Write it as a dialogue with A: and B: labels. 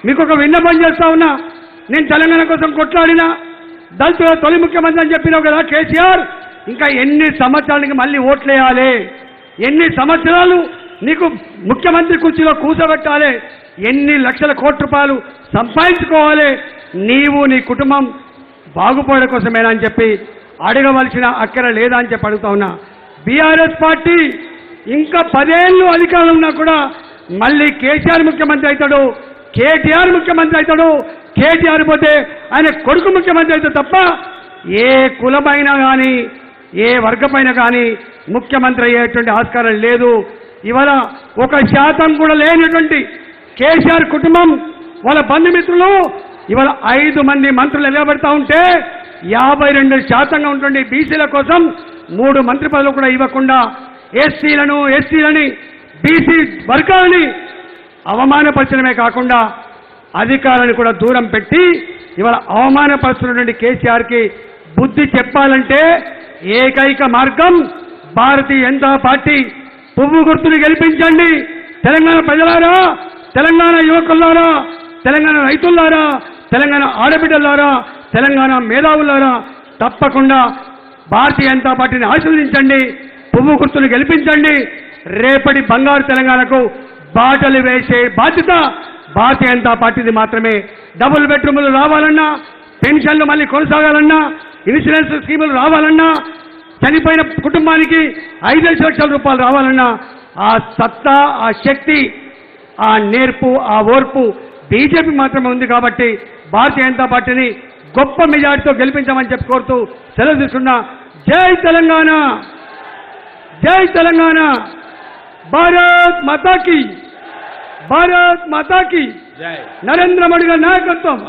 A: మీకు ఒక విన్నపం చేస్తా ఉన్నా. నేను తెలంగాణ కోసం కొట్లాడినా, దళితుల తొలి ముఖ్యమంత్రి అని చెప్పినావు కదా కేసీఆర్, ఇంకా ఎన్ని సంవత్సరాలకి మళ్ళీ ఓట్లేయాలి, ఎన్ని సంవత్సరాలు నీకు ముఖ్యమంత్రి కుర్చీలో కూర్చోబెట్టాలి, ఎన్ని లక్షల కోట్ల రూపాయలు సంపాదించుకోవాలి, నీవు నీ కుటుంబం బాగుపడడం కోసమేనా అని చెప్పి అడగవలసిన అక్కర లేదా అని చెప్పి అడుగుతా ఉన్నా. బీఆర్ఎస్ పార్టీ ఇంకా 10 ఏళ్ళు అధికారంలో ఉన్నా కూడా మళ్ళీ కేసీఆర్ ముఖ్యమంత్రి అవుతాడు, కేటీఆర్ ముఖ్యమంత్రి అవుతాడు, కేటీఆర్ పోతే ఆయన కొడుకు ముఖ్యమంత్రి అయితే తప్ప ఏ కులమైనా కానీ ఏ వర్గమైనా కానీ ముఖ్యమంత్రి అయ్యేటువంటి ఆస్కారం లేదు. ఇవాళ 1% కూడా లేనటువంటి కేసీఆర్ కుటుంబం వాళ్ళ బంధుమిత్రులు ఇవాళ 5 మంది మంత్రులు నిలబెడతా ఉంటే 52% ఉంటుంది బీసీల కోసం 3 మంత్రి పదవులు కూడా ఇవ్వకుండా ఎస్సీలని బీసీ వర్గాలని అవమానపరచడమే కాకుండా అధికారాన్ని కూడా దూరం పెట్టి ఇవాళ అవమానపరుస్తున్నటువంటి కేసీఆర్కి బుద్ధి చెప్పాలంటే ఏకైక మార్గం భారతీయ జనతా పార్టీ పువ్వు గుర్తుని గెలిపించండి. తెలంగాణ ప్రజలారా, తెలంగాణ యువకులారా, తెలంగాణ రైతులారా, తెలంగాణ ఆడబిడ్డలారా, తెలంగాణ మేధావులారా తప్పకుండా భారతీయ జనతా పార్టీని ఆశీర్వదించండి, పువ్వు గుర్తును గెలిపించండి. రేపటి బంగారు తెలంగాణకు బాటలు వేసే బాధ్యత భారతీయ జనతా పార్టీది మాత్రమే. డబుల్ బెడ్రూములు రావాలన్నా, పెన్షన్లు మళ్ళీ కొనసాగాలన్నా, ఇన్సూరెన్స్ స్కీములు రావాలన్నా, చనిపోయిన కుటుంబానికి 5 లక్షల రూపాయలు రావాలన్నా ఆ సత్తా, ఆ శక్తి, ఆ నేర్పు, ఆ ఓర్పు బీజేపీ మాత్రమే ఉంది. కాబట్టి భారతీయ జనతా పార్టీని గొప్ప మెజార్టీతో గెలిపించామని చెప్పి కోరుతూ సెలవు తీసుకున్నా. జై తెలంగాణ, జై తెలంగాణ, భారత్ మాతాకి, భారత్ మాతాకి, నరేంద్ర మోడీ గారి నాయకత్వం.